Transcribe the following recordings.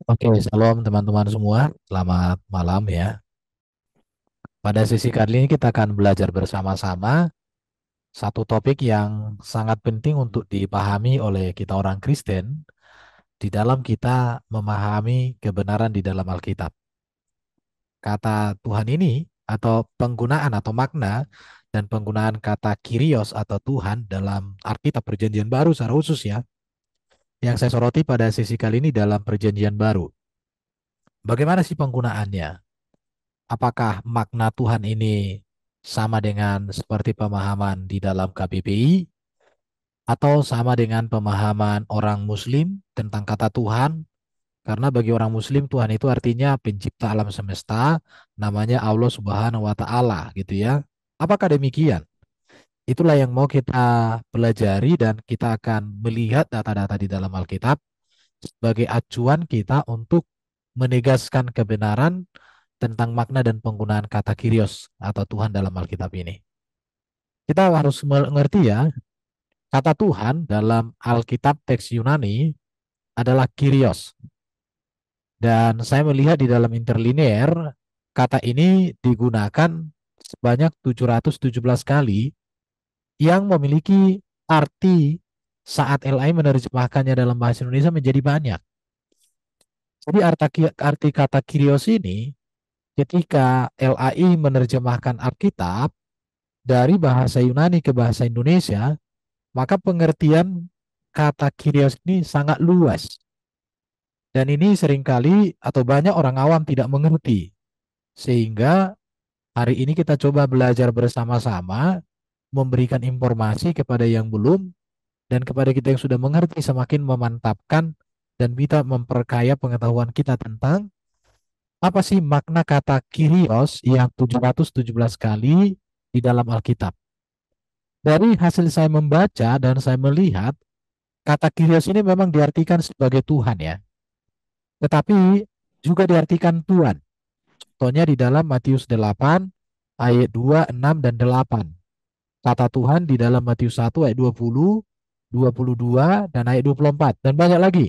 Oke, salam teman-teman semua. Selamat malam ya. Pada sesi kali ini kita akan belajar bersama-sama satu topik yang sangat penting untuk dipahami oleh kita orang Kristen di dalam kita memahami kebenaran di dalam Alkitab. Kata Tuhan ini atau penggunaan atau makna dan penggunaan kata Kyrios atau Tuhan dalam Alkitab Perjanjian Baru secara khusus ya, yang saya soroti pada sesi kali ini dalam Perjanjian Baru. Bagaimana sih penggunaannya? Apakah makna Tuhan ini sama dengan seperti pemahaman di dalam KBBI atau sama dengan pemahaman orang Muslim tentang kata Tuhan? Karena bagi orang Muslim Tuhan itu artinya pencipta alam semesta, namanya Allah Subhanahu wa taala gitu ya. Apakah demikian? Itulah yang mau kita pelajari dan kita akan melihat data-data di dalam Alkitab sebagai acuan kita untuk menegaskan kebenaran tentang makna dan penggunaan kata Kyrios atau Tuhan dalam Alkitab ini. Kita harus mengerti ya, kata Tuhan dalam Alkitab teks Yunani adalah Kyrios. Dan saya melihat di dalam interlinear, kata ini digunakan sebanyak 717 kali yang memiliki arti saat LAI menerjemahkannya dalam bahasa Indonesia menjadi banyak. Jadi arti kata Kyrios ini ketika LAI menerjemahkan Alkitab dari bahasa Yunani ke bahasa Indonesia, maka pengertian kata Kyrios ini sangat luas. Dan ini seringkali atau banyak orang awam tidak mengerti. Sehingga hari ini kita coba belajar bersama-sama, memberikan informasi kepada yang belum, dan kepada kita yang sudah mengerti semakin memantapkan dan bisa memperkaya pengetahuan kita tentang apa sih makna kata Kyrios yang 717 kali di dalam Alkitab. Dari hasil saya membaca dan saya melihat, kata Kyrios ini memang diartikan sebagai Tuhan ya, tetapi juga diartikan Tuhan. Contohnya di dalam Matius 8 ayat 2, 6 dan 8. Kata Tuhan di dalam Matius 1 ayat 20, 22 dan ayat 24 dan banyak lagi.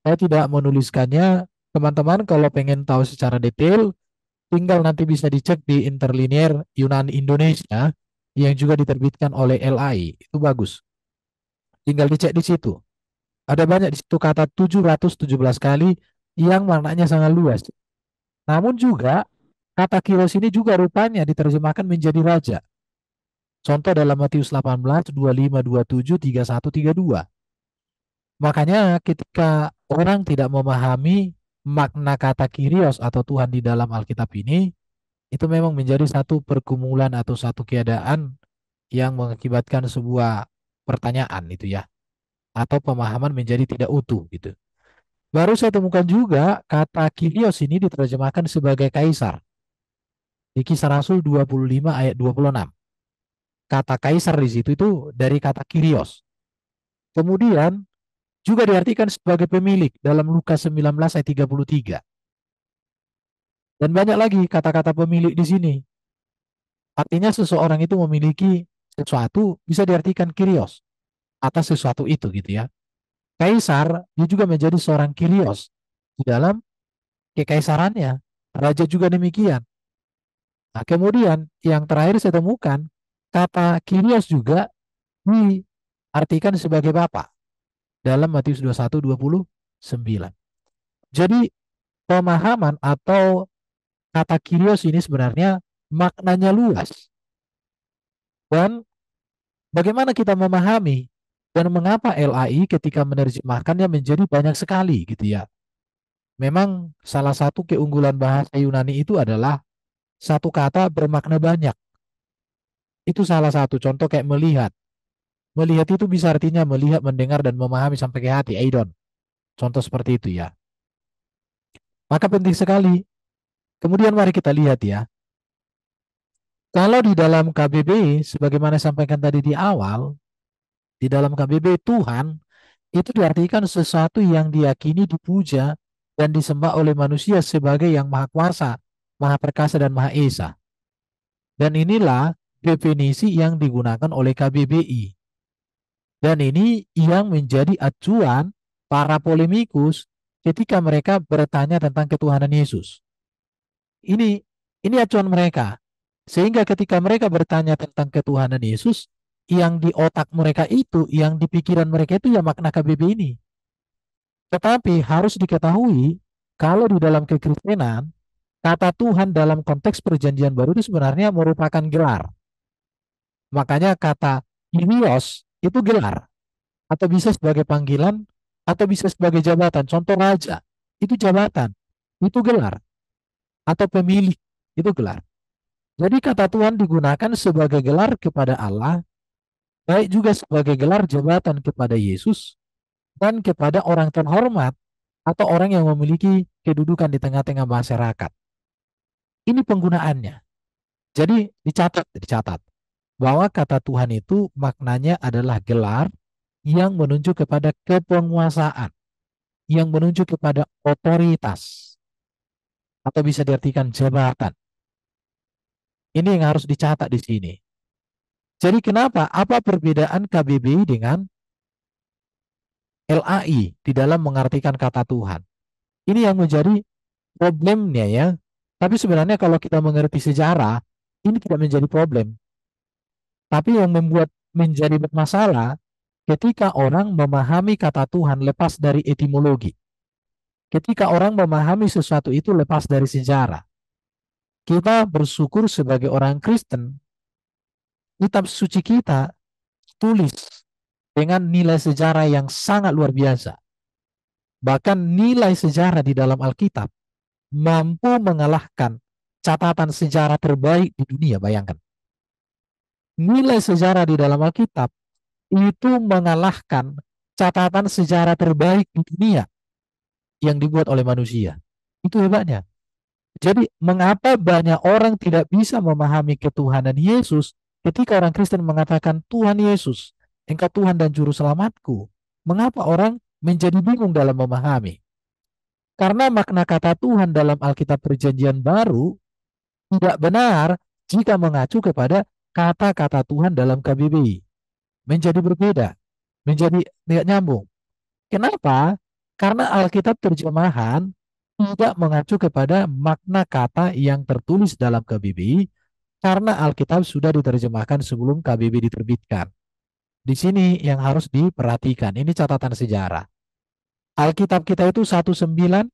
Saya tidak menuliskannya. Teman-teman kalau pengen tahu secara detail, tinggal nanti bisa dicek di interlinear Yunani Indonesia yang juga diterbitkan oleh LAI. Itu bagus. Tinggal dicek di situ. Ada banyak di situ kata 717 kali yang maknanya sangat luas. Namun juga kata kiros ini juga rupanya diterjemahkan menjadi raja. Contoh dalam Matius 18, 25, 27, 31, 32. Makanya ketika orang tidak memahami makna kata Kyrios atau Tuhan di dalam Alkitab ini, itu memang menjadi satu pergumulan atau satu keadaan yang mengakibatkan sebuah pertanyaan itu ya, atau pemahaman menjadi tidak utuh gitu. Baru saya temukan juga kata Kyrios ini diterjemahkan sebagai kaisar. Di Kisah Rasul 25 ayat 26. Kata kaisar di situ itu dari kata Kyrios. Kemudian juga diartikan sebagai pemilik dalam Lukas 19 ayat 33. Dan banyak lagi kata-kata pemilik di sini. Artinya seseorang itu memiliki sesuatu bisa diartikan Kyrios atas sesuatu itu gitu ya. Kaisar dia juga menjadi seorang Kyrios di dalam kekaisarannya. Raja juga demikian. Nah, kemudian yang terakhir saya temukan kata Kyrios juga diartikan sebagai Bapa dalam Matius 21 29. Jadi pemahaman atau kata Kyrios ini sebenarnya maknanya luas. Dan bagaimana kita memahami dan mengapa LAI ketika menerjemahkannya menjadi banyak sekali gitu ya. Memang salah satu keunggulan bahasa Yunani itu adalah satu kata bermakna banyak. Itu salah satu contoh kayak melihat. Melihat itu bisa artinya melihat, mendengar, dan memahami sampai ke hati. Eidon. Contoh seperti itu ya. Maka penting sekali. Kemudian mari kita lihat ya. Kalau di dalam KBB, sebagaimana sampaikan tadi di awal, di dalam KBB Tuhan itu diartikan sesuatu yang diyakini, dipuja, dan disembah oleh manusia sebagai yang maha kuasa, maha perkasa, dan maha esa. Dan inilah definisi yang digunakan oleh KBBI. Dan ini yang menjadi acuan para polemikus ketika mereka bertanya tentang ketuhanan Yesus. Ini ini acuan mereka. Sehingga ketika mereka bertanya tentang ketuhanan Yesus, yang di otak mereka itu, yang di pikiran mereka itu ya makna KBB ini. Tetapi harus diketahui, kalau di dalam kekristenan, kata Tuhan dalam konteks perjanjian baru itu sebenarnya merupakan gelar. Makanya kata Kyrios itu gelar, atau bisa sebagai panggilan, atau bisa sebagai jabatan. Contoh raja, itu jabatan, itu gelar, atau pemilik, itu gelar. Jadi kata Tuhan digunakan sebagai gelar kepada Allah, baik juga sebagai gelar jabatan kepada Yesus, dan kepada orang terhormat, atau orang yang memiliki kedudukan di tengah-tengah masyarakat. Ini penggunaannya. Jadi dicatat bahwa kata Tuhan itu maknanya adalah gelar yang menunjuk kepada kepenguasaan, yang menunjuk kepada otoritas, atau bisa diartikan jabatan. Ini yang harus dicatat di sini. Jadi kenapa? Apa perbedaan KBBI dengan LAI di dalam mengartikan kata Tuhan? Ini yang menjadi problemnya ya. Tapi sebenarnya kalau kita mengerti sejarah, ini tidak menjadi problem. Tapi yang membuat menjadi bermasalah ketika orang memahami kata Tuhan lepas dari etimologi. Ketika orang memahami sesuatu itu lepas dari sejarah. Kita bersyukur sebagai orang Kristen, kitab suci kita tulis dengan nilai sejarah yang sangat luar biasa. Bahkan nilai sejarah di dalam Alkitab mampu mengalahkan catatan sejarah terbaik di dunia, bayangkan. Nilai sejarah di dalam Alkitab itu mengalahkan catatan sejarah terbaik di dunia yang dibuat oleh manusia. Itu hebatnya. Jadi, mengapa banyak orang tidak bisa memahami ketuhanan Yesus ketika orang Kristen mengatakan, Tuhan Yesus, Engkau Tuhan dan Juru Selamatku? Mengapa orang menjadi bingung dalam memahami? Karena makna kata Tuhan dalam Alkitab Perjanjian Baru tidak benar jika mengacu kepada kata-kata Tuhan dalam KBBI. Menjadi berbeda, menjadi tidak nyambung. Kenapa? Karena Alkitab terjemahan tidak mengacu kepada makna kata yang tertulis dalam KBBI karena Alkitab sudah diterjemahkan sebelum KBBI diterbitkan. Di sini yang harus diperhatikan, ini catatan sejarah. Alkitab kita itu 1974.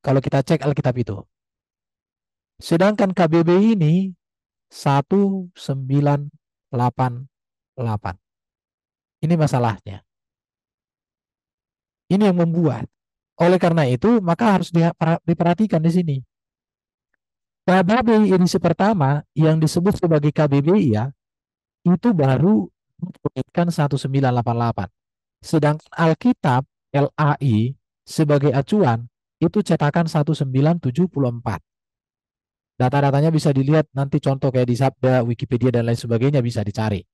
Kalau kita cek Alkitab itu. Sedangkan KBBI ini 1988. Ini masalahnya. Ini yang membuat. Oleh karena itu, maka harus diperhatikan di sini. KBBI edisi pertama yang disebut sebagai KBBI ya, itu baru diterbitkan 1988. Sedangkan Alkitab LAI sebagai acuan itu cetakan 1974. Data-datanya bisa dilihat nanti contoh kayak di Sabda, Wikipedia dan lain sebagainya bisa dicari.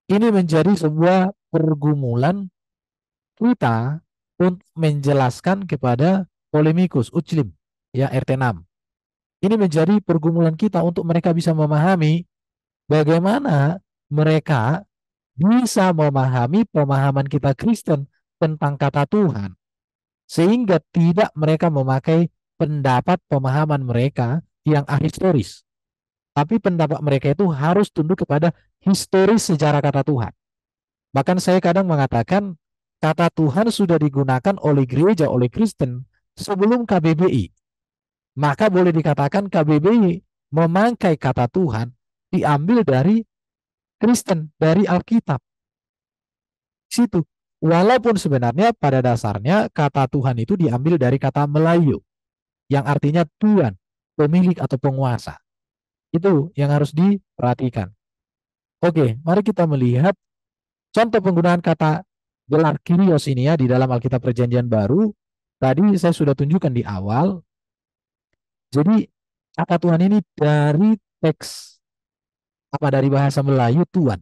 Ini menjadi sebuah pergumulan kita untuk menjelaskan kepada polemikus Uclim ya RT6. Ini menjadi pergumulan kita untuk mereka bisa memahami bagaimana mereka bisa memahami pemahaman kita Kristen tentang kata Tuhan sehingga tidak mereka memakai pendapat pemahaman mereka yang ahistoris. Tapi pendapat mereka itu harus tunduk kepada historis sejarah kata Tuhan. Bahkan saya kadang mengatakan kata Tuhan sudah digunakan oleh gereja, oleh Kristen sebelum KBBI. Maka boleh dikatakan KBBI memakai kata Tuhan diambil dari Kristen, dari Alkitab. Situ. Walaupun sebenarnya pada dasarnya kata Tuhan itu diambil dari kata Melayu yang artinya Tuhan, pemilik atau penguasa. Itu yang harus diperhatikan. Oke, mari kita melihat contoh penggunaan kata gelar Kyrios ini ya di dalam Alkitab Perjanjian Baru. Tadi saya sudah tunjukkan di awal. Jadi kata Tuhan ini dari teks dari bahasa Melayu Tuhan.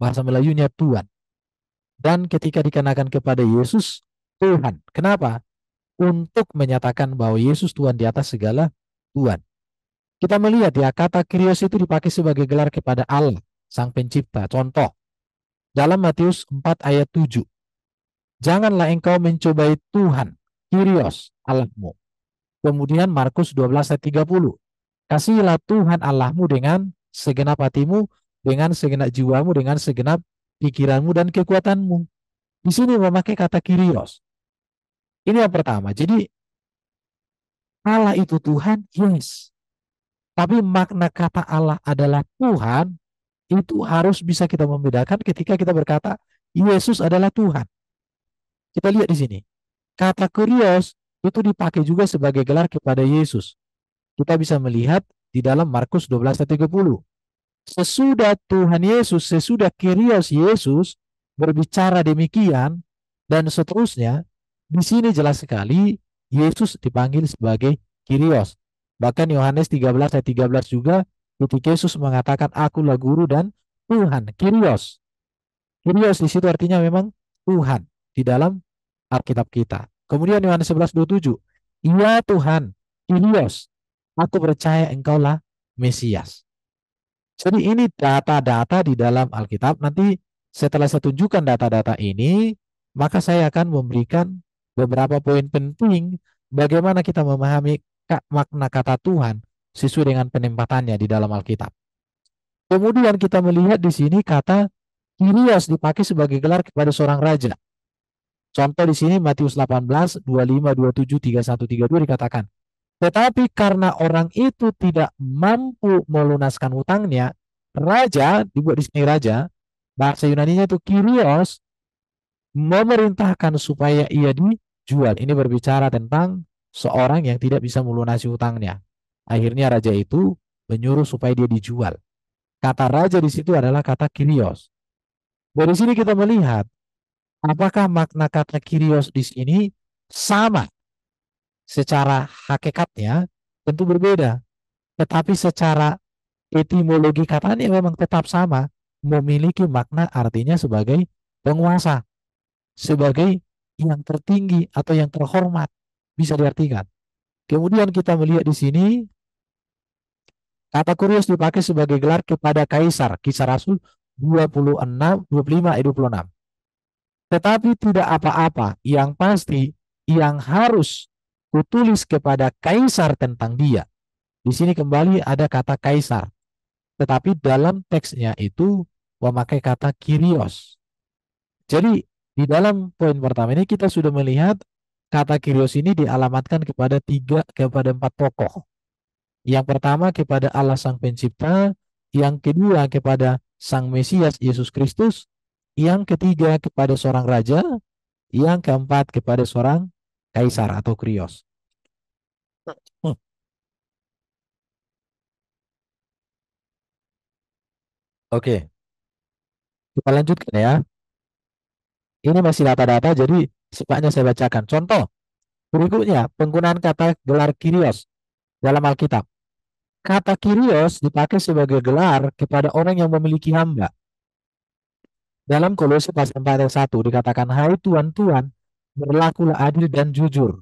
Bahasa Melayunya Tuhan. Dan ketika dikenakan kepada Yesus Tuhan. Kenapa? Untuk menyatakan bahwa Yesus Tuhan di atas segala Tuhan. Kita melihat ya kata Kyrios itu dipakai sebagai gelar kepada Allah, Sang Pencipta. Contoh dalam Matius 4 ayat 7. Janganlah engkau mencobai Tuhan, Kyrios, Allahmu. Kemudian Markus 12 ayat 30. Kasihilah Tuhan Allahmu dengan segenap hatimu, dengan segenap jiwamu, dengan segenap pikiranmu dan kekuatanmu. Di sini memakai kata Kyrios. Ini yang pertama. Jadi Allah itu Tuhan, yes. Tapi makna kata Allah adalah Tuhan, itu harus bisa kita membedakan ketika kita berkata Yesus adalah Tuhan. Kita lihat di sini. Kata Kyrios itu dipakai juga sebagai gelar kepada Yesus. Kita bisa melihat di dalam Markus 12 ayat 30. Sesudah Tuhan Yesus, sesudah Kyrios Yesus berbicara demikian dan seterusnya, di sini jelas sekali Yesus dipanggil sebagai Kyrios. Bahkan Yohanes 13 ayat 13 juga ketika Yesus mengatakan akulah guru dan Tuhan, Kyrios. Kyrios di situ artinya memang Tuhan di dalam Alkitab kita. Kemudian Yohanes 11:27, iya Tuhan, Kyrios, aku percaya engkaulah Mesias. Jadi ini data-data di dalam Alkitab. Nanti setelah saya tunjukkan data-data ini, maka saya akan memberikan beberapa poin penting bagaimana kita memahami makna kata Tuhan sesuai dengan penempatannya di dalam Alkitab. Kemudian kita melihat di sini kata Kyrios dipakai sebagai gelar kepada seorang raja. Contoh di sini Matius 18, 25, 27, 31, 32 dikatakan, tetapi karena orang itu tidak mampu melunaskan hutangnya, raja, dibuat di sini raja, bahasa Yunaninya itu Kyrios, memerintahkan supaya ia dijual. Ini berbicara tentang seorang yang tidak bisa melunasi hutangnya. Akhirnya raja itu menyuruh supaya dia dijual. Kata raja di situ adalah kata Kyrios. Dari sini kita melihat apakah makna kata Kyrios di sini sama secara hakikatnya, tentu berbeda. Tetapi secara etimologi katanya memang tetap sama, memiliki makna artinya sebagai penguasa, sebagai yang tertinggi atau yang terhormat, bisa diartikan. Kemudian kita melihat di sini kata Kyrios dipakai sebagai gelar kepada kaisar, Kisah Rasul 26, 25, 26. Tetapi tidak apa-apa, yang pasti yang harus kutulis kepada kaisar tentang dia. Di sini kembali ada kata kaisar, tetapi dalam teksnya itu memakai kata Kyrios. Jadi di dalam poin pertama ini kita sudah melihat kata Kyrios ini dialamatkan kepada empat tokoh. Yang pertama kepada Allah Sang Pencipta, yang kedua kepada Sang Mesias Yesus Kristus, yang ketiga kepada seorang raja, yang keempat kepada seorang kaisar atau Kyrios. Oke, kita lanjutkan ya. Ini masih data-data, jadi sifatnya saya bacakan. Contoh, berikutnya penggunaan kata gelar Kyrios dalam Alkitab. Kata Kyrios dipakai sebagai gelar kepada orang yang memiliki hamba. Dalam Kolose pasal 4 ayat 1 dikatakan, hai Tuhan, berlakulah adil dan jujur.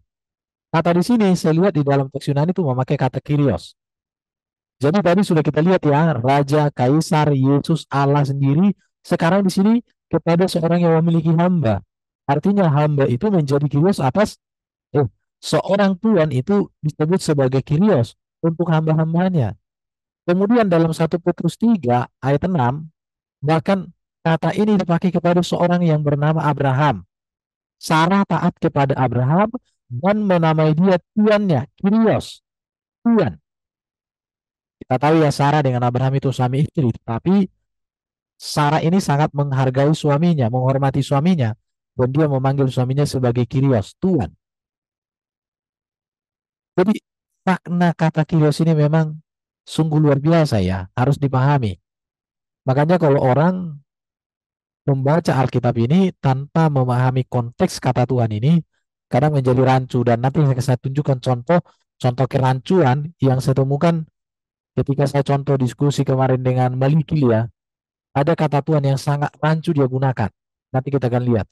Kata di sini saya lihat di dalam teks Yunani itu memakai kata Kyrios. Jadi tadi sudah kita lihat ya, Raja, Kaisar, Yesus, Allah sendiri. Sekarang di sini kepada seorang yang memiliki hamba. Artinya hamba itu menjadi Kyrios atas eh, seorang Tuhan itu disebut sebagai Kyrios untuk hamba-hambanya. Kemudian dalam 1 Petrus 3 ayat 6, bahkan kata ini dipakai kepada seorang yang bernama Abraham. Sarah taat kepada Abraham dan menamai dia tuannya, Kyrios, Tuan. Kita tahu ya Sarah dengan Abraham itu suami istri, tapi Sarah ini sangat menghargai suaminya, menghormati suaminya, dan dia memanggil suaminya sebagai Kyrios, Tuan. Jadi makna kata Kyrios ini memang sungguh luar biasa ya, harus dipahami. Makanya kalau orang membaca Alkitab ini tanpa memahami konteks kata Tuhan ini, kadang menjadi rancu. Dan nanti saya tunjukkan contoh kerancuan yang saya temukan ketika saya contoh diskusi kemarin dengan Malikil ya. Ada kata Tuhan yang sangat rancu dia gunakan. Nanti kita akan lihat.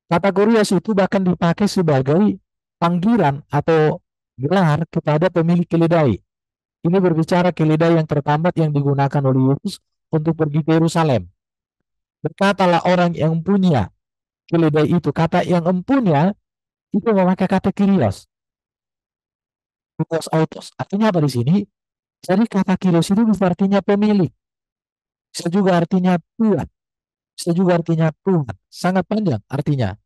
Kata Kyrios itu bahkan dipakai sebagai panggilan atau gelar kepada pemilik keledai. Ini berbicara keledai yang tertambat yang digunakan oleh Yesus untuk pergi ke Yerusalem. Berkatalah orang yang punya Keledai itu kata yang empunya itu memakai kata kyrios, autos. Artinya apa di sini? Jadi kata kyrios itu bisa artinya pemilik, bisa juga artinya Tuhan, bisa juga artinya Tuhan. Sangat panjang artinya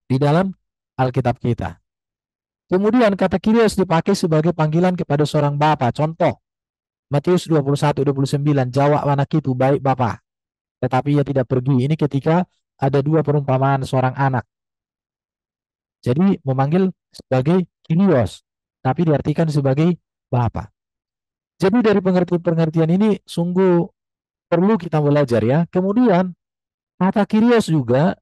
di dalam Alkitab kita. Kemudian kata kyrios dipakai sebagai panggilan kepada seorang bapa. Contoh, Matius 21:29, jawab anak itu, baik bapa, tetapi ia tidak pergi. Ini ketika ada dua perumpamaan seorang anak. Jadi memanggil sebagai kyrios, tapi diartikan sebagai bapa. Jadi dari pengertian-pengertian ini sungguh perlu kita belajar ya. Kemudian kata kyrios juga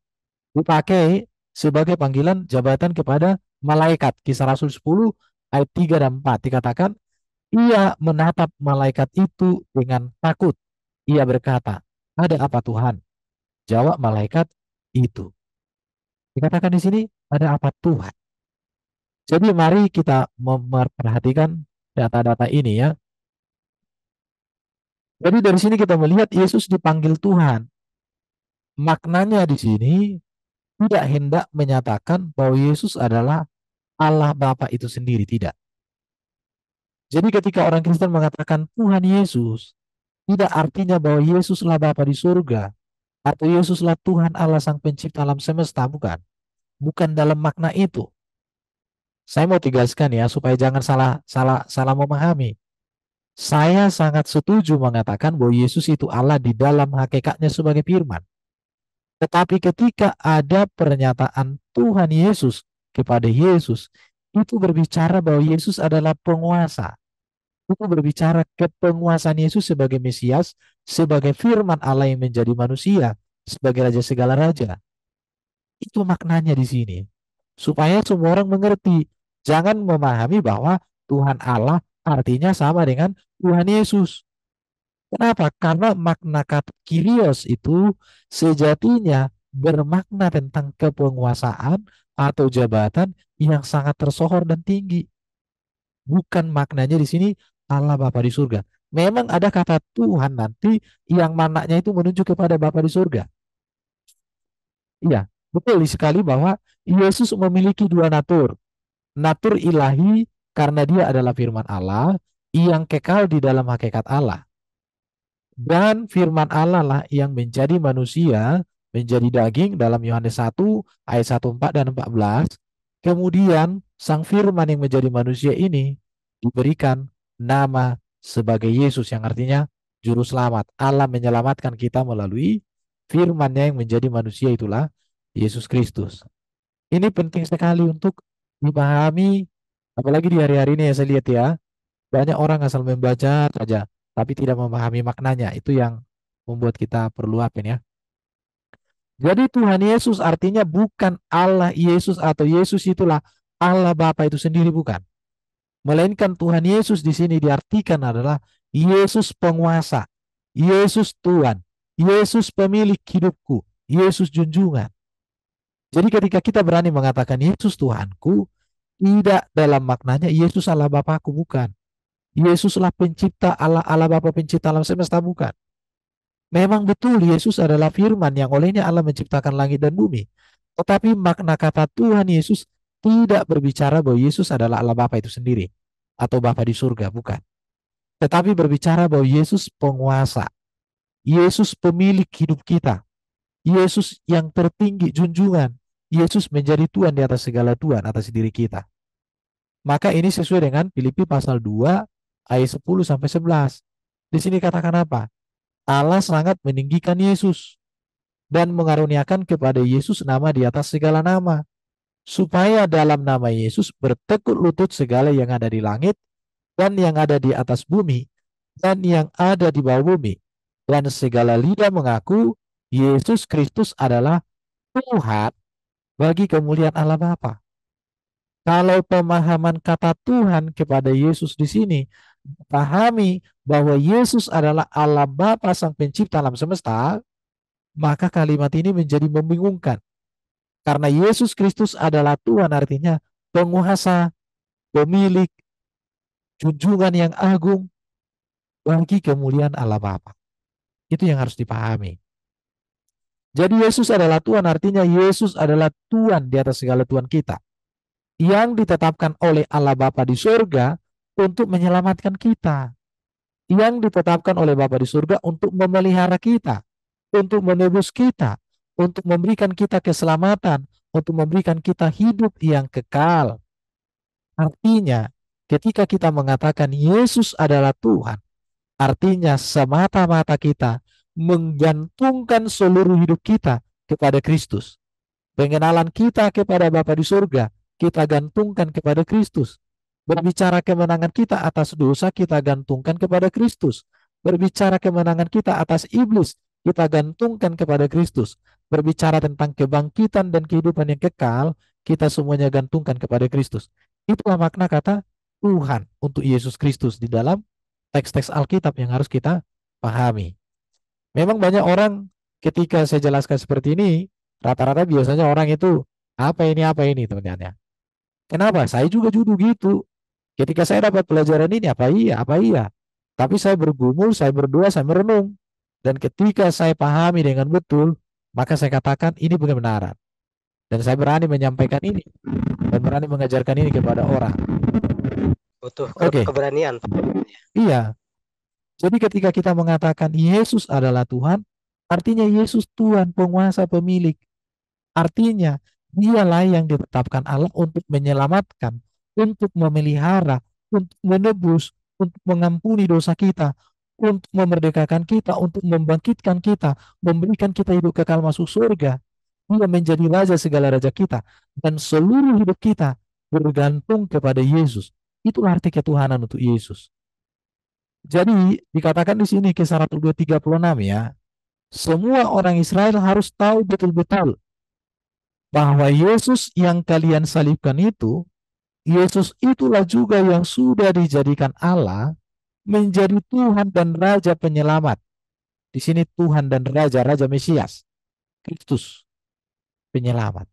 dipakai sebagai panggilan jabatan kepada malaikat. Kisah Rasul 10 ayat 3 dan 4 dikatakan, ia menatap malaikat itu dengan takut. Ia berkata, ada apa Tuhan? Jawab malaikat itu. Dikatakan di sini, ada apa Tuhan? Jadi mari kita memperhatikan data-data ini ya. Jadi dari sini kita melihat Yesus dipanggil Tuhan. Maknanya di sini tidak hendak menyatakan bahwa Yesus adalah Allah Bapa itu sendiri, tidak. Jadi ketika orang Kristen mengatakan Tuhan Yesus, tidak artinya bahwa Yesuslah Bapa di surga atau Yesuslah Tuhan Allah Sang Pencipta alam semesta, bukan. Bukan dalam makna itu. Saya mau tegaskan ya supaya jangan salah salah salah memahami. Saya sangat setuju mengatakan bahwa Yesus itu Allah di dalam hakikatnya sebagai firman. Tetapi ketika ada pernyataan Tuhan Yesus kepada Yesus, itu berbicara bahwa Yesus adalah penguasa. Itu berbicara kepenguasaan Yesus sebagai Mesias, sebagai firman Allah yang menjadi manusia, sebagai Raja segala raja. Itu maknanya di sini. Supaya semua orang mengerti. Jangan memahami bahwa Tuhan Allah artinya sama dengan Tuhan Yesus. Kenapa? Karena makna kata Kyrios itu sejatinya bermakna tentang kepenguasaan atau jabatan yang sangat tersohor dan tinggi. Bukan maknanya di sini Allah Bapa di surga. Memang ada kata Tuhan nanti yang maknanya itu menunjuk kepada Bapa di surga. Iya, betul sekali bahwa Yesus memiliki dua natur. Natur ilahi karena dia adalah firman Allah yang kekal di dalam hakikat Allah. Dan firman Allah lah yang menjadi manusia, menjadi daging dalam Yohanes 1 ayat 1:4 dan 14. Kemudian sang firman yang menjadi manusia ini diberikan nama sebagai Yesus yang artinya juru selamat. Allah menyelamatkan kita melalui firman-Nya yang menjadi manusia, itulah Yesus Kristus. Ini penting sekali untuk dipahami, apalagi di hari-hari ini ya saya lihat ya, banyak orang asal membaca saja, tapi tidak memahami maknanya. Itu yang membuat kita perlu apa ya. Jadi Tuhan Yesus artinya bukan Allah Yesus atau Yesus itulah Allah Bapa itu sendiri, bukan. Melainkan Tuhan Yesus di sini diartikan adalah Yesus penguasa, Yesus Tuhan, Yesus pemilik hidupku, Yesus junjungan. Jadi ketika kita berani mengatakan Yesus Tuhanku, tidak dalam maknanya Yesus Allah Bapakku, bukan. Yesuslah pencipta Allah, Allah Bapa pencipta alam semesta, bukan. Memang betul Yesus adalah firman yang olehnya Allah menciptakan langit dan bumi. Tetapi makna kata Tuhan Yesus tidak berbicara bahwa Yesus adalah Allah Bapa itu sendiri atau Bapa di surga, bukan. Tetapi berbicara bahwa Yesus penguasa, Yesus pemilik hidup kita, Yesus yang tertinggi junjungan, Yesus menjadi Tuhan di atas segala Tuhan atas diri kita. Maka ini sesuai dengan Filipi pasal 2 ayat 10 sampai 11. Di sini katakan apa? Allah sangat meninggikan Yesus dan mengaruniakan kepada Yesus nama di atas segala nama, supaya dalam nama Yesus bertekuk lutut segala yang ada di langit dan yang ada di atas bumi dan yang ada di bawah bumi, dan segala lidah mengaku Yesus Kristus adalah Tuhan bagi kemuliaan Allah Bapa. Kalau pemahaman kata Tuhan kepada Yesus di sini, pahami bahwa Yesus adalah Allah Bapa Sang Pencipta alam semesta, maka kalimat ini menjadi membingungkan. Karena Yesus Kristus adalah Tuhan artinya penguasa, pemilik, junjungan yang agung bagi kemuliaan Allah Bapa. Itu yang harus dipahami. Jadi Yesus adalah Tuhan, artinya Yesus adalah Tuhan di atas segala Tuhan kita, yang ditetapkan oleh Allah Bapa di surga untuk menyelamatkan kita, yang ditetapkan oleh Bapa di surga untuk memelihara kita, untuk menebus kita, untuk memberikan kita keselamatan, untuk memberikan kita hidup yang kekal. Artinya, ketika kita mengatakan Yesus adalah Tuhan, artinya semata-mata kita menggantungkan seluruh hidup kita kepada Kristus. Pengenalan kita kepada Bapa di surga, kita gantungkan kepada Kristus. Berbicara kemenangan kita atas dosa, kita gantungkan kepada Kristus. Berbicara kemenangan kita atas iblis, kita gantungkan kepada Kristus. Berbicara tentang kebangkitan dan kehidupan yang kekal, kita semuanya gantungkan kepada Kristus. Itulah makna kata Tuhan untuk Yesus Kristus di dalam teks-teks Alkitab yang harus kita pahami. Memang banyak orang ketika saya jelaskan seperti ini, rata-rata biasanya orang itu apa ini teman-teman. Kenapa? Saya juga judul gitu. Ketika saya dapat pelajaran ini, apa iya, apa iya. Tapi saya bergumul, saya berdoa, saya merenung. Dan ketika saya pahami dengan betul, maka saya katakan ini kebenaran. Dan saya berani menyampaikan ini dan berani mengajarkan ini kepada orang. Butuh Oke, keberanian, Pak. iya. Jadi ketika kita mengatakan Yesus adalah Tuhan, artinya Yesus Tuhan, penguasa, pemilik. Artinya, dialah yang ditetapkan Allah untuk menyelamatkan, untuk memelihara, untuk menebus, untuk mengampuni dosa kita, untuk memerdekakan kita, untuk membangkitkan kita, memberikan kita hidup kekal masuk surga. Dia menjadi raja segala raja kita. Dan seluruh hidup kita bergantung kepada Yesus. Itulah arti ketuhanan untuk Yesus. Jadi dikatakan di sini Kisah 32:36 ya, semua orang Israel harus tahu betul-betul bahwa Yesus yang kalian salibkan itu, Yesus itulah juga yang sudah dijadikan Allah menjadi Tuhan dan Raja penyelamat. Di sini Tuhan dan Raja, Raja Mesias, Kristus penyelamat.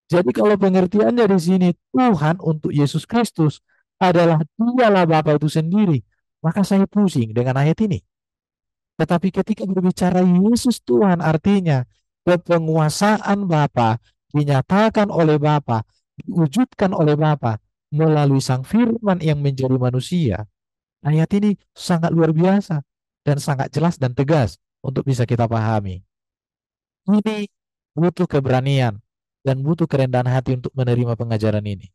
Jadi kalau pengertiannya di sini Tuhan untuk Yesus Kristus adalah dialah Bapa itu sendiri, maka saya pusing dengan ayat ini. Tetapi ketika berbicara Yesus Tuhan artinya kepenguasaan Bapa dinyatakan oleh Bapa, diwujudkan oleh Bapa melalui Sang Firman yang menjadi manusia. Ayat ini sangat luar biasa dan sangat jelas dan tegas untuk bisa kita pahami. Ini butuh keberanian dan butuh kerendahan hati untuk menerima pengajaran ini.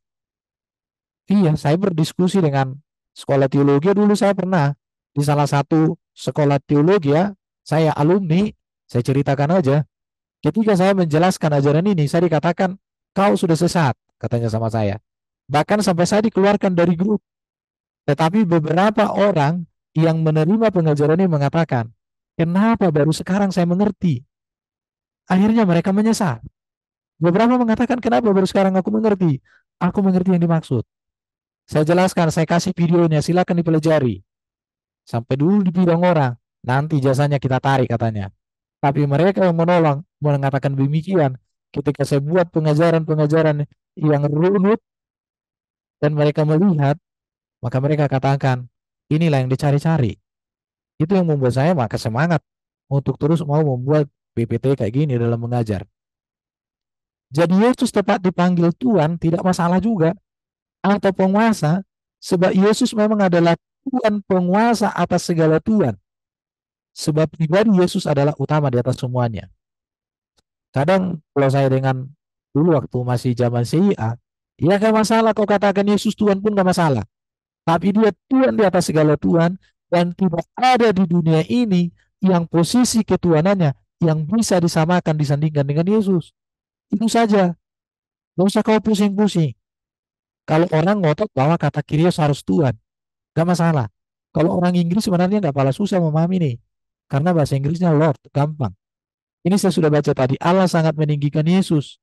Iya, saya berdiskusi dengan sekolah teologi dulu, saya pernah di salah satu sekolah teologi ya, saya alumni, saya ceritakan aja. Ketika saya menjelaskan ajaran ini, saya dikatakan, kau sudah sesat, katanya sama saya. Bahkan sampai saya dikeluarkan dari grup. Tetapi beberapa orang yang menerima pengajaran ini mengatakan, kenapa baru sekarang saya mengerti? Akhirnya mereka menyesal. Beberapa mengatakan, kenapa baru sekarang aku mengerti? Aku mengerti yang dimaksud. Saya jelaskan, saya kasih videonya, silakan dipelajari. Sampai dulu dibilang orang, nanti jasanya kita tarik katanya. Tapi mereka yang menolong mengatakan demikian ketika saya buat pengajaran-pengajaran yang runut dan mereka melihat, maka mereka katakan, inilah yang dicari-cari. Itu yang membuat saya maka semangat untuk terus mau membuat PPT kayak gini dalam mengajar. Jadi Yesus tepat dipanggil Tuhan tidak masalah juga atau penguasa sebab Yesus memang adalah Tuhan penguasa atas segala Tuhan. Sebab pribadi Yesus adalah utama di atas semuanya. Kadang kalau saya dengan dulu waktu masih zaman CIA, ya gak masalah kau katakan Yesus Tuhan pun gak masalah. Tapi dia Tuhan di atas segala Tuhan dan tidak ada di dunia ini yang posisi ketuhanannya yang bisa disamakan disandingkan dengan Yesus. Itu saja. Gak usah kau pusing-pusing. Kalau orang ngotot bahwa kata Kyrios harus Tuhan, gak masalah. Kalau orang Inggris sebenarnya gak pala susah memahami nih. Karena bahasa Inggrisnya Lord, gampang. Ini saya sudah baca tadi, Allah sangat meninggikan Yesus.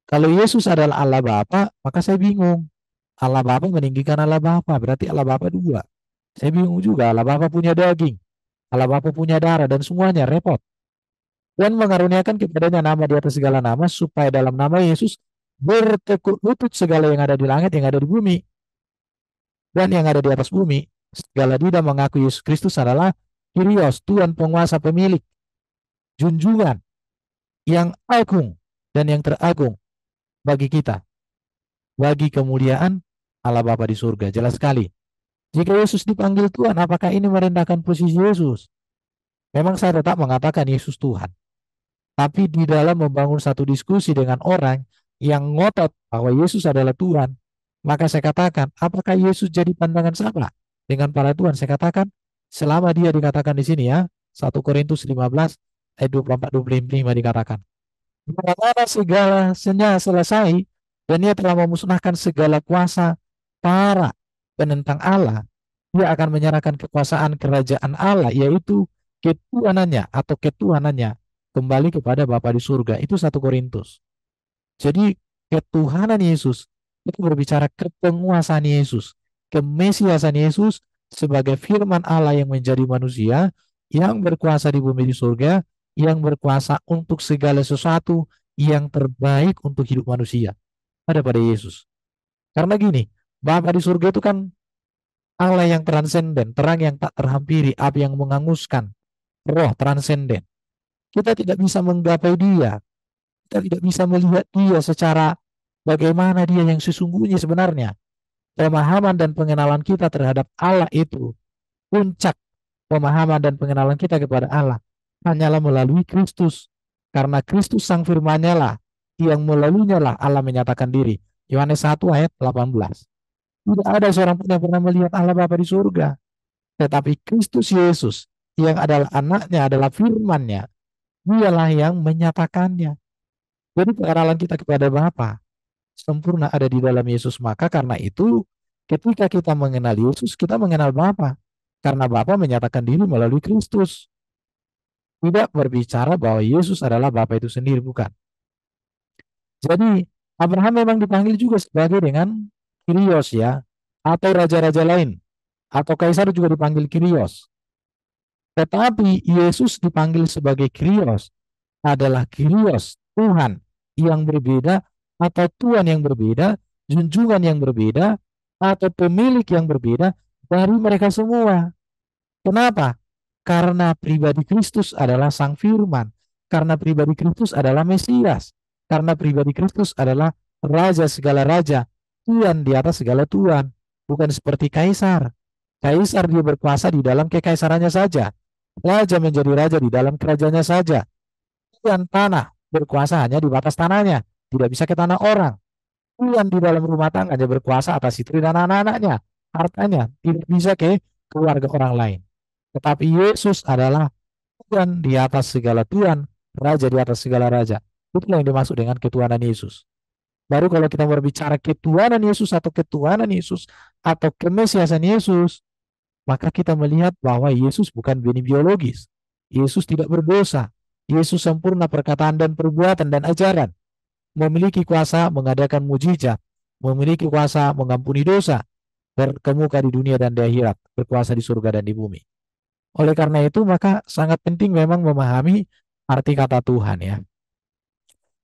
Kalau Yesus adalah Allah Bapa, maka saya bingung. Allah Bapa meninggikan Allah Bapa, berarti Allah Bapa dua. Saya bingung juga, Allah Bapa punya daging, Allah Bapa punya darah, dan semuanya repot. Dan mengaruniakan kepadanya nama di atas segala nama, supaya dalam nama Yesus bertekuk lutut segala yang ada di langit, yang ada di bumi, dan yang ada di atas bumi. Segala lidah mengaku Yesus Kristus adalah Kyrios, Tuhan penguasa pemilik, junjungan. yang agung dan yang teragung bagi kita, bagi kemuliaan Allah Bapa di surga. Jelas sekali. Jika Yesus dipanggil Tuhan, apakah ini merendahkan posisi Yesus? Memang saya tetap mengatakan Yesus Tuhan. Tapi di dalam membangun satu diskusi dengan orang yang ngotot bahwa Yesus adalah Tuhan, maka saya katakan, apakah Yesus jadi pandangan sama dengan para Tuhan? Saya katakan, selama dia dikatakan di sini ya, 1 Korintus 15 ayat 24-25 dikatakan, mana segalanya selesai dan ia telah memusnahkan segala kuasa para penentang Allah, dia akan menyerahkan kekuasaan kerajaan Allah, yaitu ketuhanannya atau ketuhanannya kembali kepada Bapa di surga. Itu 1 Korintus. Jadi ketuhanan Yesus itu berbicara kepenguasaan Yesus, kemesiasan Yesus sebagai firman Allah yang menjadi manusia, yang berkuasa di bumi di surga, yang berkuasa untuk segala sesuatu yang terbaik untuk hidup manusia. Ada pada Yesus. Karena gini, Bapa di surga itu kan Allah yang transenden, terang yang tak terhampiri, api yang menghanguskan, roh transenden. Kita tidak bisa menggapai dia, kita tidak bisa melihat dia secara bagaimana dia yang sesungguhnya sebenarnya. Pemahaman dan pengenalan kita terhadap Allah itu, puncak pemahaman dan pengenalan kita kepada Allah hanyalah melalui Kristus. Karena Kristus sang firman-Nya lah yang melaluinya lah Allah menyatakan diri. Yohanes 1 ayat 18. Tidak ada seorang pun yang pernah melihat Allah Bapa di surga. Tetapi Kristus Yesus yang adalah anaknya, adalah firman-Nya, dialah yang menyatakannya. Jadi pengenalan kita kepada Bapa sempurna ada di dalam Yesus. Maka karena itu ketika kita mengenal Yesus, kita mengenal Bapa. Karena Bapa menyatakan diri melalui Kristus. Tidak berbicara bahwa Yesus adalah Bapa itu sendiri, bukan. Jadi Abraham memang dipanggil juga sebagai dengan Kyrios ya, atau raja-raja lain, atau kaisar juga dipanggil Kyrios. Tetapi Yesus dipanggil sebagai Kyrios adalah Kyrios, Tuhan yang berbeda atau Tuhan yang berbeda, junjungan yang berbeda, atau pemilik yang berbeda dari mereka semua. Kenapa? Karena pribadi Kristus adalah Sang Firman, karena pribadi Kristus adalah Mesias, karena pribadi Kristus adalah Raja segala Raja, Tuhan di atas segala Tuhan, bukan seperti Kaisar. Kaisar dia berkuasa di dalam kekaisarannya saja, Raja menjadi raja di dalam kerajaannya saja, Tuhan tanah berkuasa hanya di batas tanahnya, tidak bisa ke tanah orang. Tuhan di dalam rumah tangganya berkuasa atas istri dan anak-anaknya, hartanya tidak bisa ke keluarga orang lain. Tetapi Yesus adalah Tuhan di atas segala Tuhan, Raja di atas segala Raja. Itulah yang dimaksud dengan ketuhanan Yesus. Baru kalau kita berbicara ketuhanan Yesus atau kemesiasan Yesus, maka kita melihat bahwa Yesus bukan benih biologis. Yesus tidak berdosa. Yesus sempurna perkataan dan perbuatan dan ajaran. Memiliki kuasa mengadakan mujizat, memiliki kuasa mengampuni dosa, berkemuka di dunia dan di akhirat, berkuasa di surga dan di bumi. Oleh karena itu, maka sangat penting memang memahami arti kata Tuhan ya.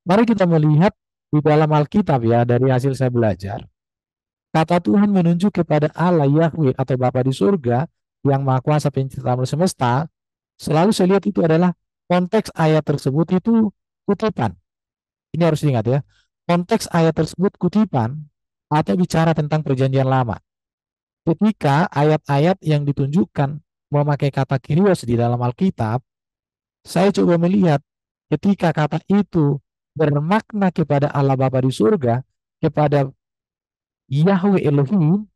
Mari kita melihat di dalam Alkitab ya, dari hasil saya belajar, kata Tuhan menunjuk kepada Allah Yahweh atau Bapa di surga yang Maha Kuasa pencipta alam semesta. Selalu saya lihat itu adalah konteks ayat tersebut itu kutipan. Ini harus diingat ya. Konteks ayat tersebut kutipan atau bicara tentang perjanjian lama. Ketika ayat-ayat yang ditunjukkan memakai kata Kyrios di dalam Alkitab, saya coba melihat ketika kata itu bermakna kepada Allah Bapa di surga, kepada Yahweh Elohim,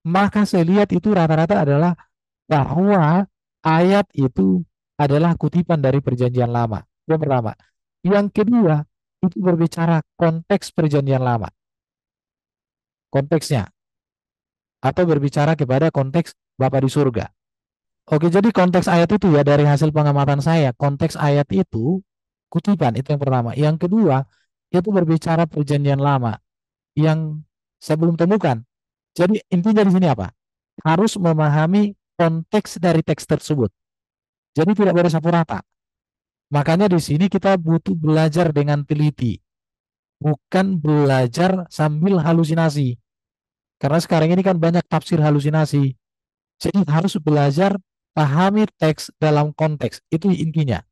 maka saya lihat itu rata-rata adalah bahwa ayat itu adalah kutipan dari perjanjian lama. Yang pertama. Yang kedua, itu berbicara konteks perjanjian lama. Konteksnya. Atau berbicara kepada konteks Bapa di surga. Oke, jadi konteks ayat itu ya dari hasil pengamatan saya, konteks ayat itu kutipan, itu yang pertama. Yang kedua, itu berbicara perjanjian lama yang saya belum temukan. Jadi intinya di sini apa? Harus memahami konteks dari teks tersebut. Jadi tidak boleh sapu rata. Makanya di sini kita butuh belajar dengan teliti, bukan belajar sambil halusinasi. Karena sekarang ini kan banyak tafsir halusinasi. Jadi harus belajar pahami teks dalam konteks. Itu intinya.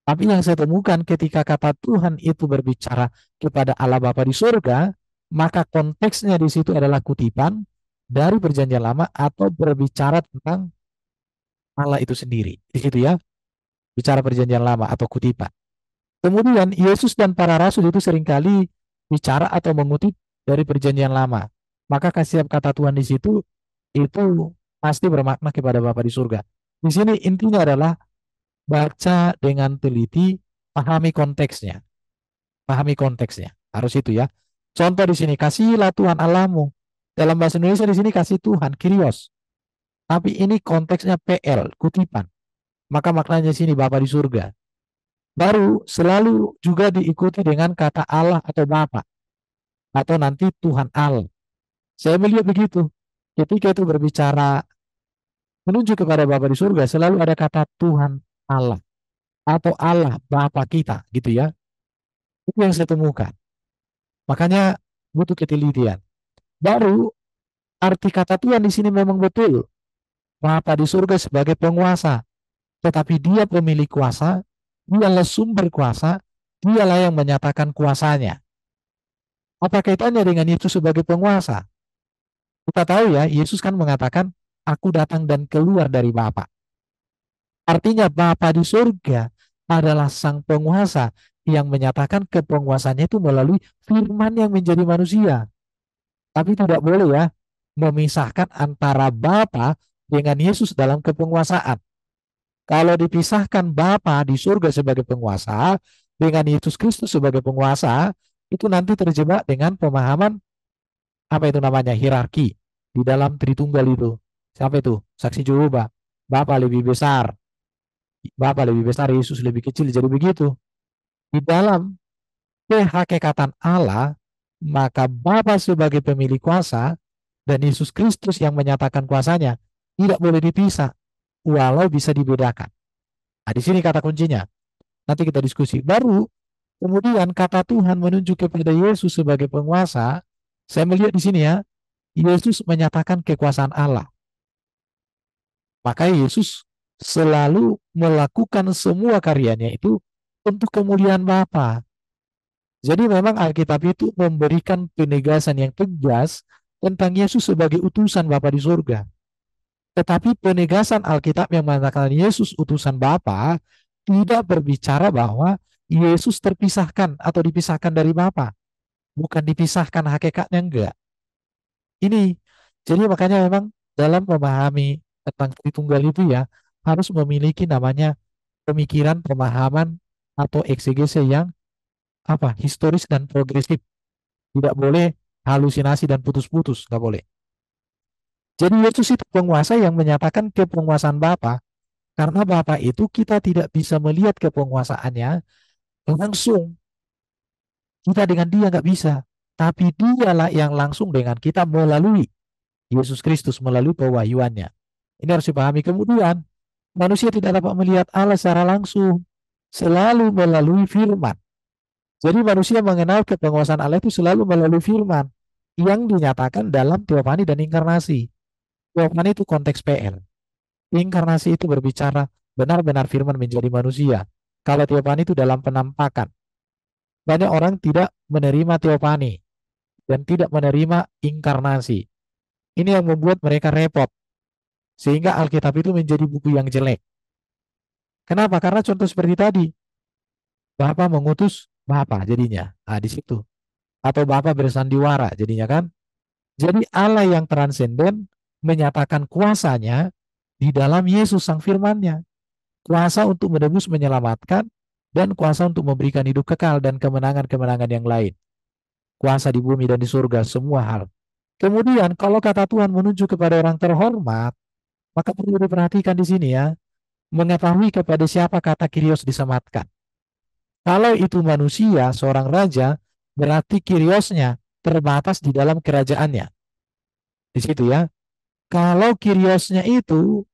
Tapi yang saya temukan ketika kata Tuhan itu berbicara kepada Allah Bapa di surga, maka konteksnya di situ adalah kutipan dari Perjanjian Lama atau berbicara tentang Allah itu sendiri. Di situ ya, bicara Perjanjian Lama atau kutipan. Kemudian Yesus dan para rasul itu seringkali bicara atau mengutip dari Perjanjian Lama. Maka setiap kata Tuhan di situ itu pasti bermakna kepada Bapa di surga. Di sini intinya adalah baca dengan teliti, pahami konteksnya. Pahami konteksnya. Harus itu ya. Contoh di sini, kasihilah Tuhan Allahmu. Dalam bahasa Indonesia di sini kasih Tuhan, Kyrios. Tapi ini konteksnya PL, kutipan. Maka maknanya sini Bapa di surga. Baru selalu juga diikuti dengan kata Allah atau Bapa. Atau nanti Tuhan Allah. Saya melihat begitu. Ketika itu berbicara menuju kepada Bapa di surga, selalu ada kata Tuhan Allah. Atau Allah Bapa kita gitu ya. Itu yang saya temukan. Makanya butuh ketelitian. Baru arti kata Tuhan di sini memang betul. Bapa di surga sebagai penguasa. Tetapi dia pemilik kuasa, dialah sumber kuasa, dialah yang menyatakan kuasanya. Apa kaitannya dengan Yesus sebagai penguasa? Kita tahu ya, Yesus kan mengatakan, aku datang dan keluar dari Bapa. Artinya Bapa di surga adalah sang penguasa yang menyatakan kepenguasaannya itu melalui firman yang menjadi manusia. Tapi tidak boleh ya memisahkan antara Bapa dengan Yesus dalam kepenguasaan. Kalau dipisahkan Bapa di surga sebagai penguasa dengan Yesus Kristus sebagai penguasa, itu nanti terjebak dengan pemahaman apa itu namanya hierarki di dalam Tritunggal itu. Siapa itu? Saksi Jehovah. Bapa lebih besar, Bapa lebih besar, Yesus lebih kecil. Jadi begitu. Di dalam kehakikatan Allah, maka Bapa sebagai pemilik kuasa dan Yesus Kristus yang menyatakan kuasanya tidak boleh dipisah, walau bisa dibedakan. Nah, di sini kata kuncinya. Nanti kita diskusi. Baru kemudian kata Tuhan menunjuk kepada Yesus sebagai penguasa. Saya melihat di sini ya, Yesus menyatakan kekuasaan Allah. Maka Yesus selalu melakukan semua karyanya itu untuk kemuliaan Bapa. Jadi memang Alkitab itu memberikan penegasan yang tegas tentang Yesus sebagai utusan Bapa di surga. Tetapi penegasan Alkitab yang mengatakan Yesus utusan Bapa tidak berbicara bahwa Yesus terpisahkan atau dipisahkan dari Bapa. Bukan dipisahkan hakikatnya, enggak. Ini, jadi makanya memang dalam memahami tentang Tritunggal itu ya, harus memiliki namanya pemikiran, pemahaman, atau eksegese yang apa historis dan progresif. Tidak boleh halusinasi dan putus-putus, nggak boleh. Jadi Yesus itu penguasa yang menyatakan kepenguasaan Bapa. Karena Bapa itu kita tidak bisa melihat kepenguasaannya langsung. Kita dengan dia nggak bisa. Tapi dialah yang langsung dengan kita melalui Yesus Kristus, melalui pewahyuannya. Ini harus dipahami. Kemudian, manusia tidak dapat melihat Allah secara langsung. Selalu melalui firman. Jadi manusia mengenal kepenguasaan Allah itu selalu melalui firman. Yang dinyatakan dalam teofani dan inkarnasi. Teofani itu konteks PL. Inkarnasi itu berbicara benar-benar firman menjadi manusia. Kalau teofani itu dalam penampakan. Banyak orang tidak menerima teofani dan tidak menerima inkarnasi. Ini yang membuat mereka repot. Sehingga Alkitab itu menjadi buku yang jelek. Kenapa? Karena contoh seperti tadi. Bapa mengutus Bapa jadinya. Nah, di situ. Atau Bapa bersandiwara jadinya kan. Jadi Allah yang transenden menyatakan kuasanya di dalam Yesus sang firman-Nya. Kuasa untuk menebus, menyelamatkan, dan kuasa untuk memberikan hidup kekal dan kemenangan-kemenangan yang lain. Kuasa di bumi dan di surga, semua hal. Kemudian kalau kata Tuhan menuju kepada orang terhormat, maka perlu diperhatikan di sini ya, mengetahui kepada siapa kata Kyrios disematkan. Kalau itu manusia, seorang raja, berarti Kyriosnya terbatas di dalam kerajaannya. Di situ ya. Kalau Kyriosnya itu,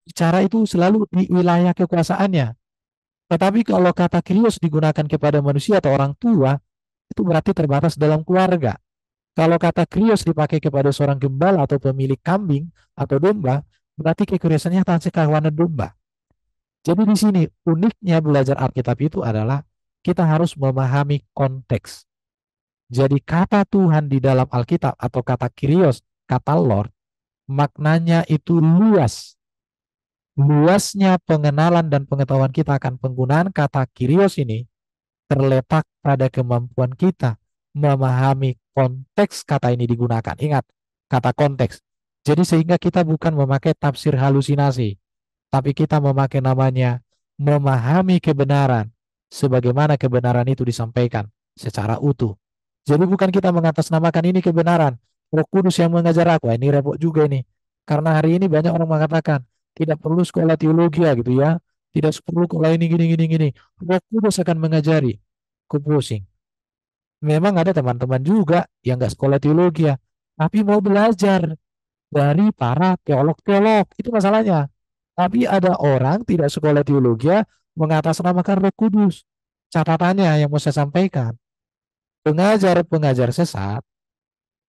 bicara itu selalu di wilayah kekuasaannya. Tetapi kalau kata Kyrios digunakan kepada manusia atau orang tua, itu berarti terbatas dalam keluarga. Kalau kata Kyrios dipakai kepada seorang gembala atau pemilik kambing atau domba, berarti kekuriosannya tanpa sekawanan domba. Jadi di sini uniknya belajar Alkitab itu adalah kita harus memahami konteks. Jadi kata Tuhan di dalam Alkitab atau kata Kyrios, kata Lord, maknanya itu luas. Luasnya pengenalan dan pengetahuan kita akan penggunaan kata Kyrios ini terletak pada kemampuan kita memahami konteks kata ini digunakan. Ingat, kata konteks. Jadi sehingga kita bukan memakai tafsir halusinasi, tapi kita memakai namanya memahami kebenaran sebagaimana kebenaran itu disampaikan secara utuh. Jadi bukan kita mengatasnamakan ini kebenaran. Roh Kudus yang mengajar aku. Ini repot juga ini. Karena hari ini banyak orang mengatakan tidak perlu sekolah teologi ya gitu ya. Tidak perlu sekolah ini gini gini gini. Roh Kudus akan mengajari. Aku pusing. Memang ada teman-teman juga yang nggak sekolah teologi ya, tapi mau belajar dari para teolog-teolog. Itu masalahnya. Tapi ada orang tidak sekolah teologi ya, mengatasnamakan Roh Kudus. Catatannya yang mau saya sampaikan, pengajar-pengajar sesat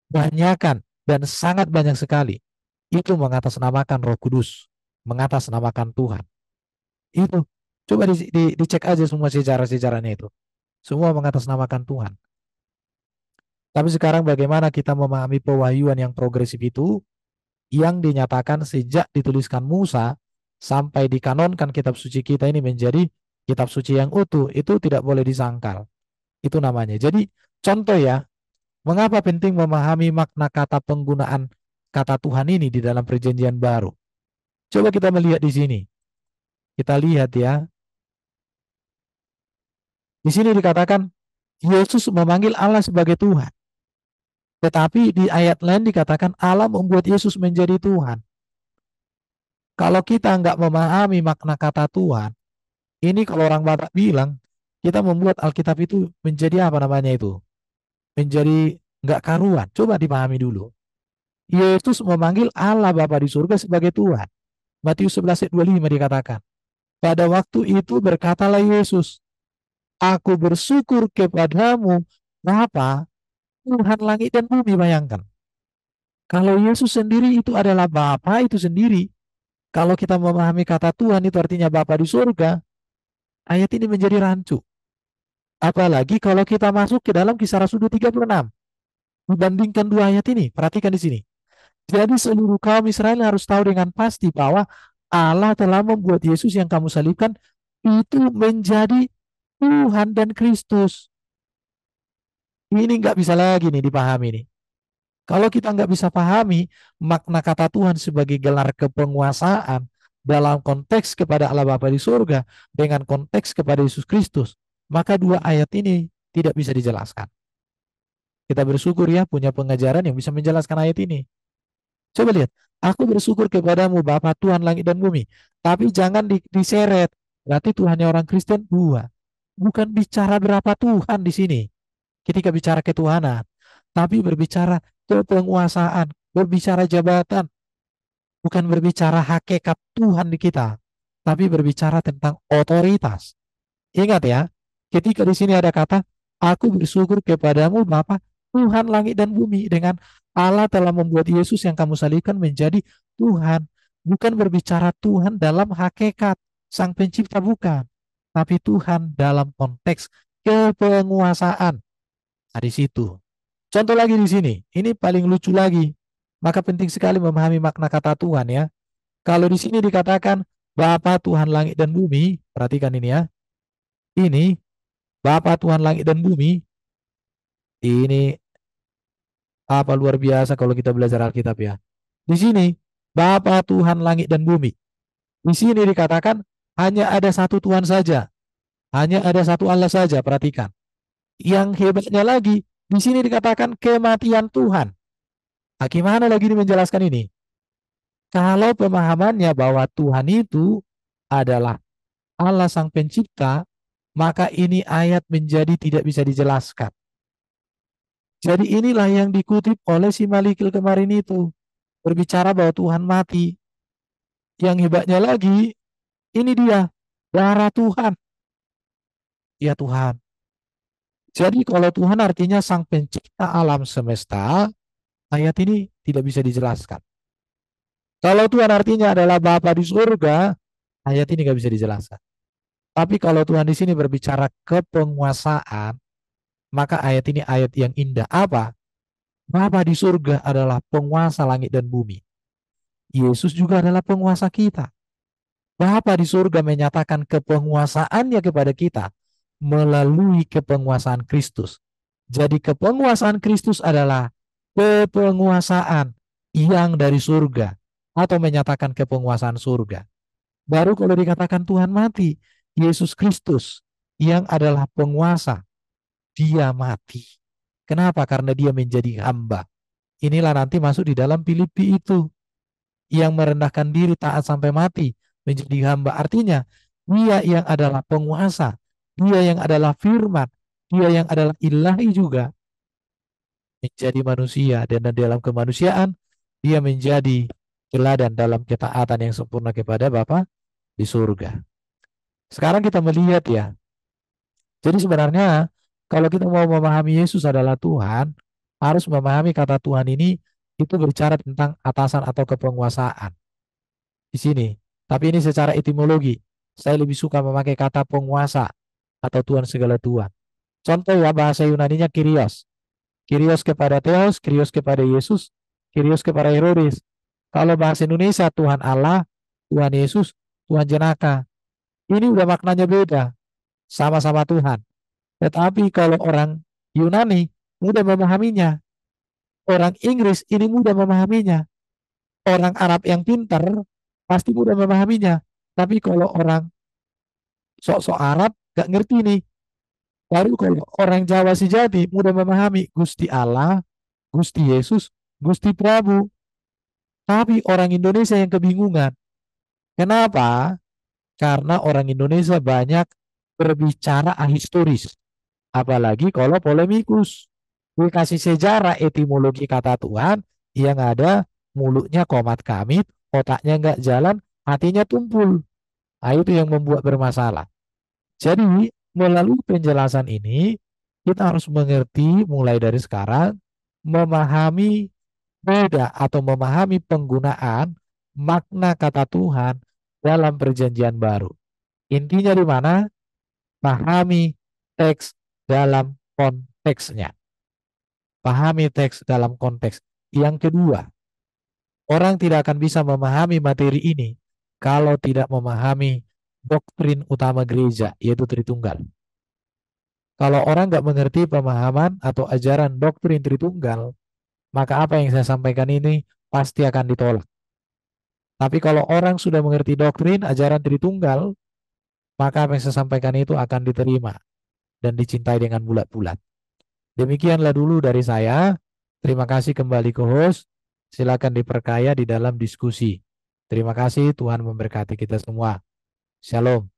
banyakkan dan sangat banyak sekali itu mengatasnamakan Roh Kudus, mengatasnamakan Tuhan. Itu coba dicek aja semua sejarah-sejarahnya itu. Semua mengatasnamakan Tuhan. Tapi sekarang bagaimana kita memahami pewahyuan yang progresif itu yang dinyatakan sejak dituliskan Musa sampai dikanonkan kitab suci kita ini menjadi kitab suci yang utuh, itu tidak boleh disangkal. Itu namanya. Jadi contoh ya, mengapa penting memahami makna kata penggunaan kata Tuhan ini di dalam perjanjian baru. Coba kita melihat di sini. Kita lihat ya. Di sini dikatakan Yesus memanggil Allah sebagai Tuhan. Tetapi di ayat lain dikatakan Allah membuat Yesus menjadi Tuhan. Kalau kita nggak memahami makna kata Tuhan, ini kalau orang Batak bilang, kita membuat Alkitab itu menjadi apa namanya itu? Menjadi nggak karuan. Coba dipahami dulu. Yesus memanggil Allah Bapa di surga sebagai Tuhan. Matius 11 ayat 25 dikatakan. Pada waktu itu berkatalah Yesus, Aku bersyukur kepadamu, Bapa, Tuhan langit dan bumi. Bayangkan. Kalau Yesus sendiri itu adalah Bapa itu sendiri. Kalau kita memahami kata Tuhan itu artinya Bapa di surga, ayat ini menjadi rancu. Apalagi kalau kita masuk ke dalam Kisah Rasul 36. Dibandingkan dua ayat ini, perhatikan di sini. Jadi seluruh kaum Israel harus tahu dengan pasti bahwa Allah telah membuat Yesus yang kamu salibkan itu menjadi Tuhan dan Kristus. Ini nggak bisa lagi nih dipahami nih. Kalau kita nggak bisa pahami makna kata Tuhan sebagai gelar kepenguasaan dalam konteks kepada Allah Bapa di surga dengan konteks kepada Yesus Kristus, maka dua ayat ini tidak bisa dijelaskan. Kita bersyukur ya punya pengajaran yang bisa menjelaskan ayat ini. Coba lihat, aku bersyukur kepadamu Bapa Tuhan langit dan bumi. Tapi jangan diseret. Berarti Tuhannya orang Kristen dua. Bukan bicara berapa Tuhan di sini ketika bicara ketuhanan. Tapi berbicara kepenguasaan, berbicara jabatan. Bukan berbicara hakikat Tuhan di kita. Tapi berbicara tentang otoritas. Ingat ya, ketika di sini ada kata, aku bersyukur kepadamu Bapa Tuhan langit dan bumi dengan Allah telah membuat Yesus yang kamu salibkan menjadi Tuhan. Bukan berbicara Tuhan dalam hakikat Sang Pencipta bukan, tapi Tuhan dalam konteks kepenguasaan. Nah, di situ. Contoh lagi di sini, ini paling lucu lagi. Maka penting sekali memahami makna kata Tuhan ya. Kalau di sini dikatakan Bapa Tuhan langit dan bumi, perhatikan ini ya. Ini Bapa Tuhan langit dan bumi, ini apa luar biasa kalau kita belajar Alkitab ya. Di sini, Bapa Tuhan langit dan bumi. Di sini dikatakan hanya ada satu Tuhan saja. Hanya ada satu Allah saja, perhatikan. Yang hebatnya lagi, di sini dikatakan kematian Tuhan. Nah, gimana lagi ini menjelaskan ini? Kalau pemahamannya bahwa Tuhan itu adalah Allah Sang Pencipta, maka ini ayat menjadi tidak bisa dijelaskan. Jadi inilah yang dikutip oleh si Malikil kemarin itu. Berbicara bahwa Tuhan mati. Yang hebatnya lagi, ini dia, darah Tuhan. Ya Tuhan. Jadi kalau Tuhan artinya sang pencipta alam semesta, ayat ini tidak bisa dijelaskan. Kalau Tuhan artinya adalah Bapa di surga, Ayat ini nggak bisa dijelaskan. Tapi kalau Tuhan di sini berbicara kepenguasaan, maka ayat ini ayat yang indah. Apa? Bapa di surga adalah penguasa langit dan bumi. Yesus juga adalah penguasa kita. Bapa di surga menyatakan kepenguasaannya kepada kita melalui kepenguasaan Kristus. Jadi kepenguasaan Kristus adalah kepenguasaan yang dari surga atau menyatakan kepenguasaan surga. Baru kalau dikatakan Tuhan mati, Yesus Kristus yang adalah penguasa, dia mati. Kenapa? Karena dia menjadi hamba. Inilah nanti masuk di dalam Filipi itu, yang merendahkan diri taat sampai mati, menjadi hamba. Artinya, dia yang adalah penguasa, dia yang adalah firman, dia yang adalah ilahi juga, menjadi manusia. Dan dalam kemanusiaan, dia menjadi teladan dalam ketaatan yang sempurna kepada Bapa di surga. Sekarang kita melihat ya, jadi sebenarnya kalau kita mau memahami Yesus adalah Tuhan, harus memahami kata Tuhan ini itu berbicara tentang atasan atau kepenguasaan di sini. Tapi ini secara etimologi, saya lebih suka memakai kata penguasa atau Tuhan segala Tuhan. Contoh ya, bahasa Yunaninya Kyrios. Kyrios kepada Theos, Kyrios kepada Yesus, Kyrios kepada Herodes. Kalau bahasa Indonesia Tuhan Allah, Tuhan Yesus, Tuhan Jenaka. Ini udah maknanya beda, sama-sama Tuhan. Tetapi kalau orang Yunani mudah memahaminya, orang Inggris ini mudah memahaminya, orang Arab yang pintar pasti mudah memahaminya. Tapi kalau orang sok-sok Arab gak ngerti nih. Baru kalau orang Jawa sejati mudah memahami Gusti Allah, Gusti Yesus, Gusti Prabu. Tapi orang Indonesia yang kebingungan. Kenapa? Karena orang Indonesia banyak berbicara ahistoris. Apalagi kalau polemikus. Dikasih sejarah etimologi kata Tuhan, yang ada mulutnya komat kamit, otaknya nggak jalan, hatinya tumpul. Nah, itu yang membuat bermasalah. Jadi, melalui penjelasan ini, kita harus mengerti mulai dari sekarang, memahami beda atau memahami penggunaan makna kata Tuhan dalam perjanjian baru. Intinya di mana? Pahami teks dalam konteksnya. Pahami teks dalam konteks. Yang kedua, orang tidak akan bisa memahami materi ini kalau tidak memahami doktrin utama gereja, yaitu Tritunggal. Kalau orang nggak mengerti pemahaman atau ajaran doktrin Tritunggal, maka apa yang saya sampaikan ini pasti akan ditolak. Tapi kalau orang sudah mengerti doktrin ajaran Tritunggal, maka apa yang saya sampaikan itu akan diterima dan dicintai dengan bulat-bulat. Demikianlah dulu dari saya. Terima kasih kembali ke host. Silakan diperkaya di dalam diskusi. Terima kasih, Tuhan memberkati kita semua. Shalom.